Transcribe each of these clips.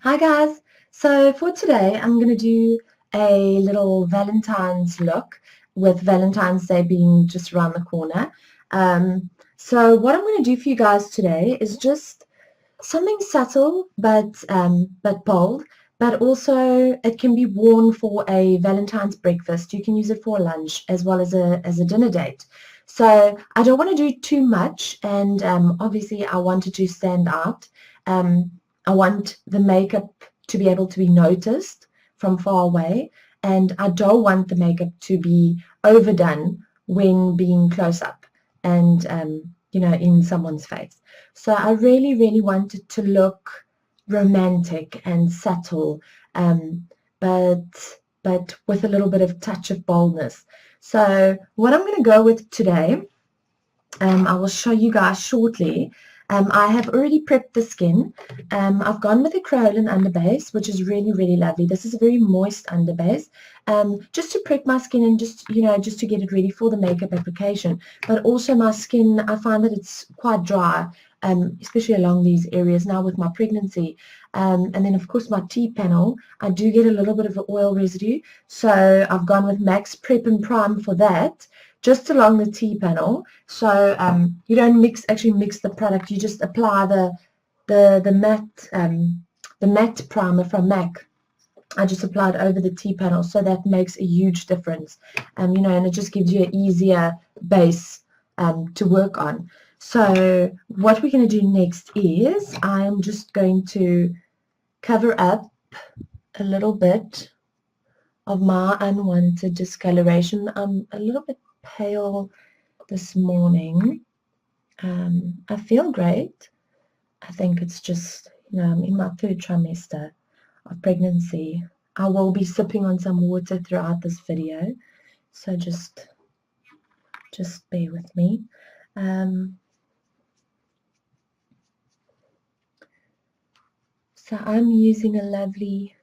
Hi guys, so for today I'm going to do a little Valentine's look with Valentine's Day being just around the corner. So what I'm going to do for you guys today is just something subtle but bold, but also it can be worn for a Valentine's breakfast. You can use it for lunch as well as a dinner date. So I don't want to do too much, and obviously I wanted to stand out. I want the makeup to be able to be noticed from far away, and I don't want the makeup to be overdone when being close up and in someone's face. So I really, really wanted to look romantic and subtle, but with a little bit of touch of boldness. So what I'm going to go with today, I will show you guys shortly. I have already prepped the skin. I've gone with a Kryolan underbase, which is really, really lovely. This is a very moist underbase, just to prep my skin and just to get it ready for the makeup application. But also my skin, I find that it's quite dry, especially along these areas now with my pregnancy. And then, of course, my T-panel, I do get a little bit of an oil residue. So I've gone with Max Prep and Prime for that, just along the T-panel. So you don't actually mix the product. You just apply the matte primer from MAC. I just applied over the T-panel, so that makes a huge difference. And it just gives you an easier base to work on. So what we're going to do next is I'm just going to cover up a little bit of my unwanted discoloration. I'm a little bit pale this morning. I feel great. I think it's just, I'm in my third trimester of pregnancy. I will be sipping on some water throughout this video, so just bear with me. So I'm using a lovely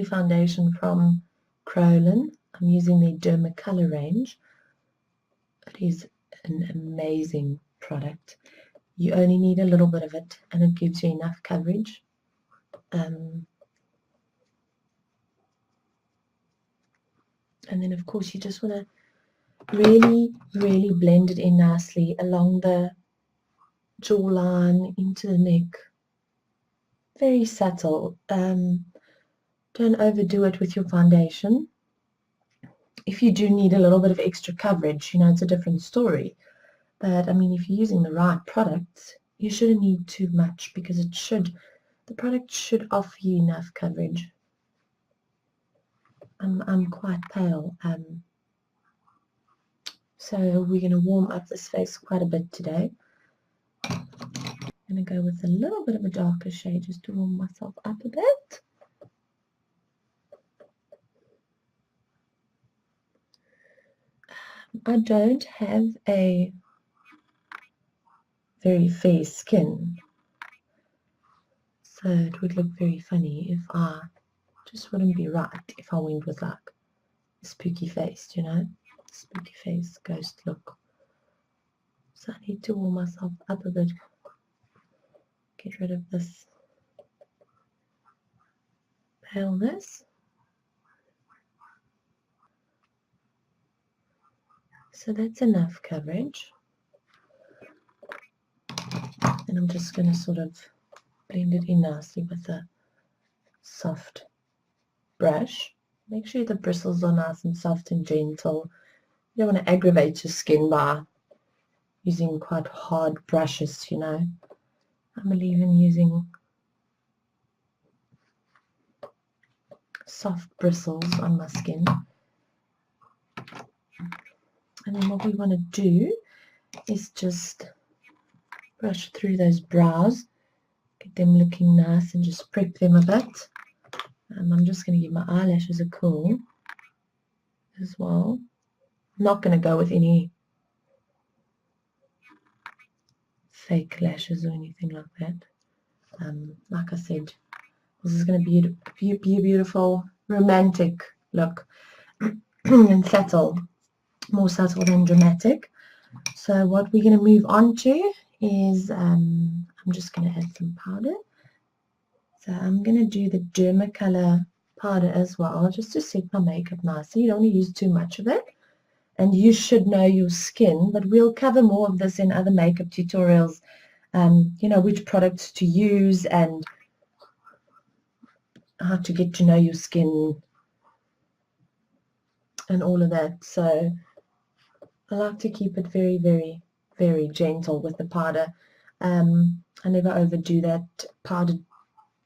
foundation from Kryolan. I'm using the Dermacolor range. It is an amazing product. You only need a little bit of it, and it gives you enough coverage. And then, of course, you just want to really, really blend it in nicely along the jawline into the neck. Very subtle. Don't overdo it with your foundation. If you do need a little bit of extra coverage, it's a different story. But, I mean, if you're using the right products, you shouldn't need too much, because the product should offer you enough coverage. I'm quite pale, so we're going to warm up this face quite a bit today. I'm going to go with a little bit of a darker shade just to warm myself up a bit. I don't have a very fair skin, so it would look very funny if I just wouldn't be right if I went with like a spooky face, spooky face ghost look. So I need to warm myself up a bit, get rid of this paleness. So that's enough coverage. And I'm just going to sort of blend it in nicely with a soft brush. Make sure the bristles are nice and soft and gentle. You don't want to aggravate your skin by using quite hard brushes, I believe in using soft bristles on my skin. And then what we want to do is just brush through those brows, get them looking nice, and just prep them a bit. I'm just going to give my eyelashes a curl as well. I'm not going to go with any fake lashes or anything like that. Like I said, this is going to be a beautiful romantic look and subtle, more subtle than dramatic. So what we're going to move on to is I'm just going to add some powder. So I'm going to do the Dermacolor powder as well, just to set my makeup nicely. You don't want to use too much of it. And you should know your skin, but we'll cover more of this in other makeup tutorials, you know, which products to use and how to get to know your skin and all of that. So I like to keep it very, very, very gentle with the powder. I never overdo that. Powder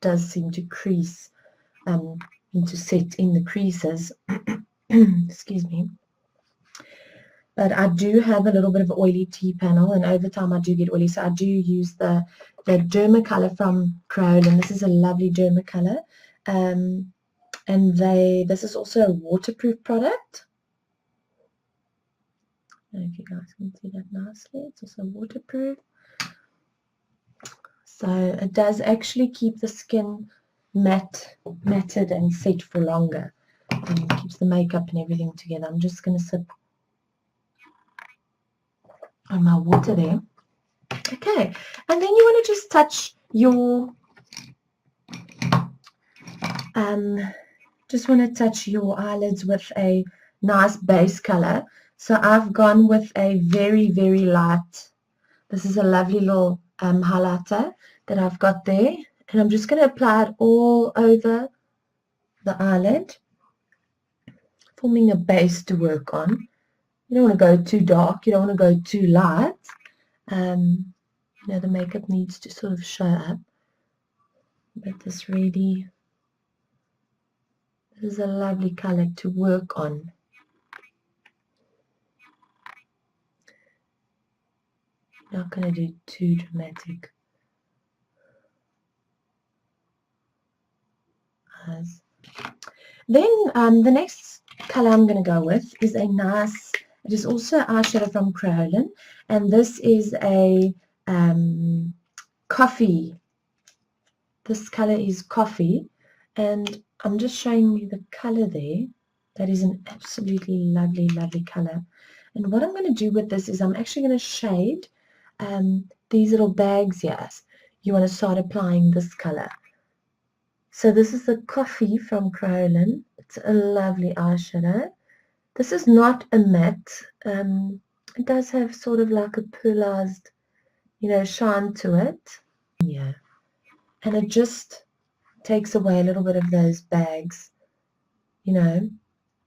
does seem to crease, to set in the creases. Excuse me. But I do have a little bit of oily T-panel, and over time I do get oily, so I do use the Dermacolor from Kryolan. This is a lovely Dermacolor, and this is also a waterproof product. I don't know if you guys can see that nicely. It's also waterproof. So it does actually keep the skin matted and set for longer. And keeps the makeup and everything together. I'm just going to sip on my water there. Okay, and then you want to just touch your eyelids with a nice base color. So I've gone with a very, very light. This is a lovely little highlighter that I've got there, and I'm just going to apply it all over the eyelid, forming a base to work on. You don't want to go too dark, you don't want to go too light. You know, the makeup needs to sort of show up, but this is a lovely color to work on. Not going to do too dramatic eyes. Then the next color I'm going to go with is a nice, it is also eyeshadow from Kryolan, and this is a coffee. This color is coffee, and I'm just showing you the color there. That is an absolutely lovely, lovely color. And what I'm going to do with this is I'm actually going to shade these little bags here. You want to start applying this color. So this is the coffee from Kryolan. It's a lovely eyeshadow. This is not a matte. It does have sort of like a pearlized, you know, shine to it. Yeah. And it just takes away a little bit of those bags, you know.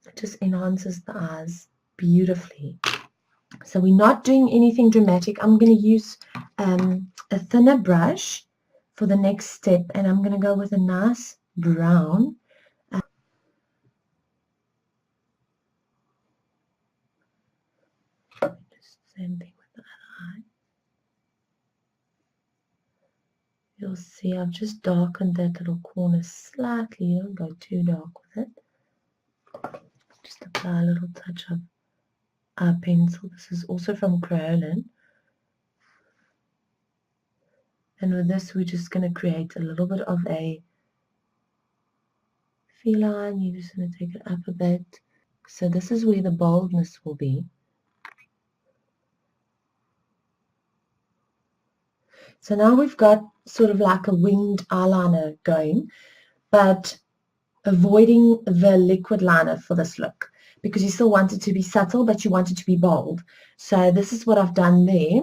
It just enhances the eyes beautifully. So we're not doing anything dramatic. I'm going to use a thinner brush for the next step, and I'm going to go with a nice brown. Just same thing with the other eye. You'll see I've just darkened that little corner slightly. Don't go too dark with it. Just apply a little touch of eye pencil. This is also from Kryolan. And with this, we're just going to create a little bit of a feline. You're just going to take it up a bit. So this is where the boldness will be. So now we've got sort of like a winged eyeliner going, but avoiding the liquid liner for this look, because you still want it to be subtle, but you want it to be bold. So this is what I've done there.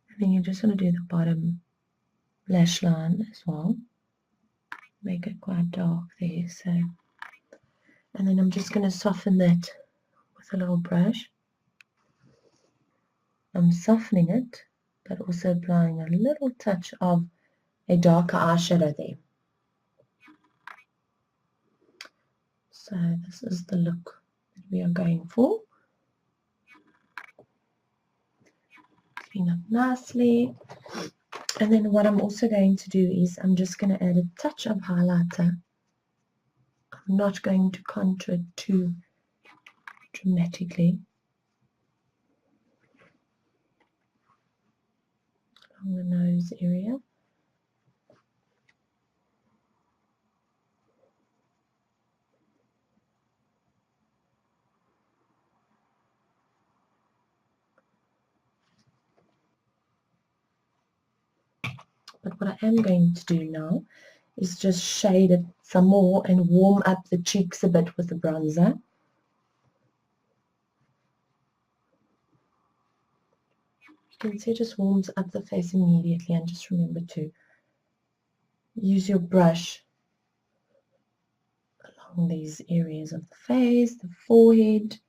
And then you're just going to do the bottom lash line as well. Make it quite dark there. So, and then I'm just going to soften that with a little brush. I'm softening it, but also applying a little touch of a darker eyeshadow there. So this is the look that we are going for. Clean up nicely. And then what I'm also going to do is I'm just going to add a touch of highlighter. I'm not going to contour it too dramatically. Along the nose area. But what I am going to do now is just shade it some more and warm up the cheeks a bit with the bronzer. You can see it just warms up the face immediately, and just remember to use your brush along these areas of the face, the forehead.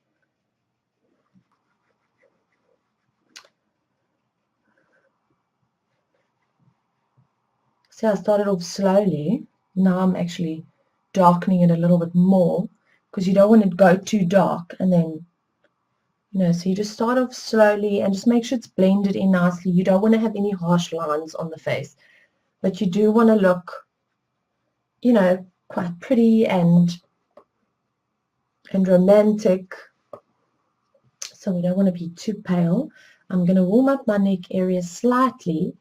See, I started off slowly. Now I'm actually darkening it a little bit more, because you don't want it to go too dark and then, so you just start off slowly and just make sure it's blended in nicely. You don't want to have any harsh lines on the face, but you do want to look, quite pretty and romantic. So we don't want to be too pale. I'm going to warm up my neck area slightly,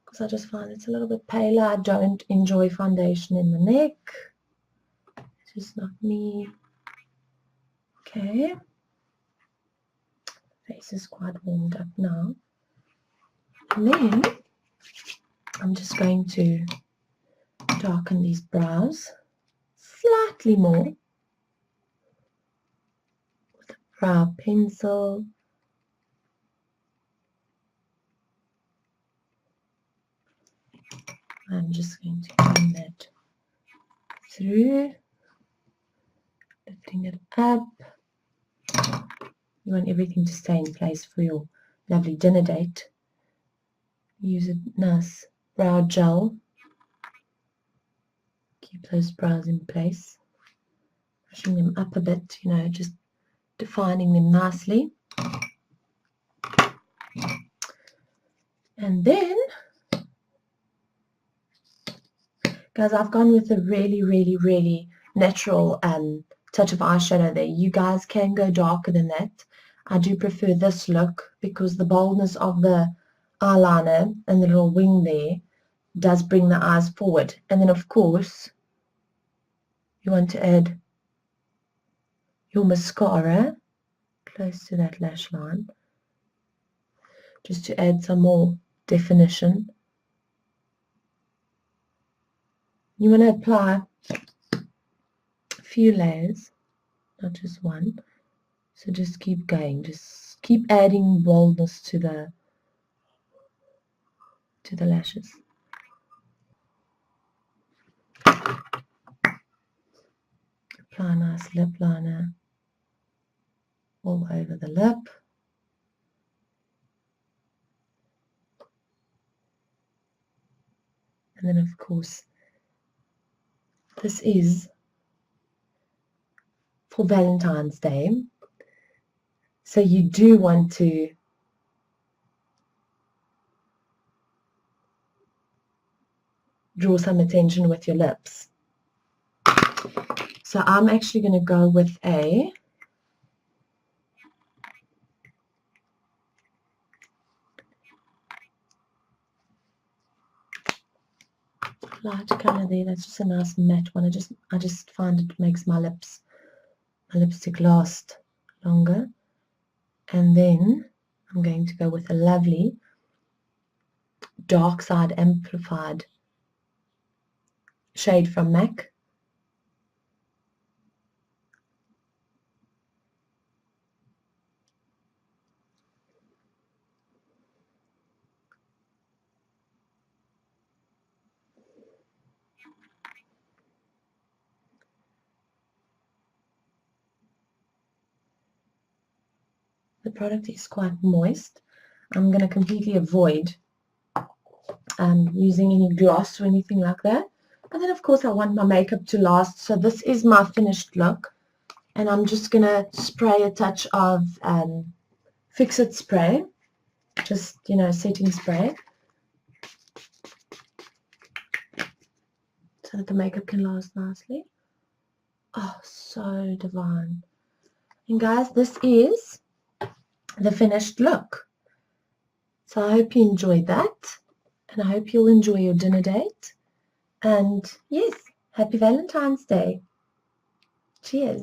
because I just find it's a little bit paler. I don't enjoy foundation in the neck. It's just not me. Okay. Face is quite warmed up now. And then I'm just going to darken these brows slightly more with a brow pencil. I'm just going to blend that through, lifting it up. You want everything to stay in place for your lovely dinner date. Use a nice brow gel. Keep those brows in place. Pushing them up a bit, just defining them nicely. And then, guys, I've gone with a really, really, really natural touch of eyeshadow there. You guys can go darker than that. I do prefer this look because the boldness of the eyeliner and the little wing there does bring the eyes forward. And then, of course, you want to add your mascara close to that lash line, just to add some more definition. You want to apply a few layers, not just one. So just keep going. Just keep adding boldness to the lashes. Apply a nice lip liner all over the lip. And then, of course, this is for Valentine's Day. So you do want to draw some attention with your lips. So I'm actually going to go with a light color there. That's just a nice matte one. I just find it makes my lipstick last longer. And then I'm going to go with a lovely Dark Side Amplified shade from MAC. The product is quite moist. I'm going to completely avoid using any gloss or anything like that. And then, of course, I want my makeup to last. So this is my finished look. And I'm just going to spray a touch of Fix-It spray. Just, setting spray. So that the makeup can last nicely. Oh, so divine. And guys, this is the finished look. So I hope you enjoyed that. And I hope you'll enjoy your dinner date. And yes, happy Valentine's Day. Cheers.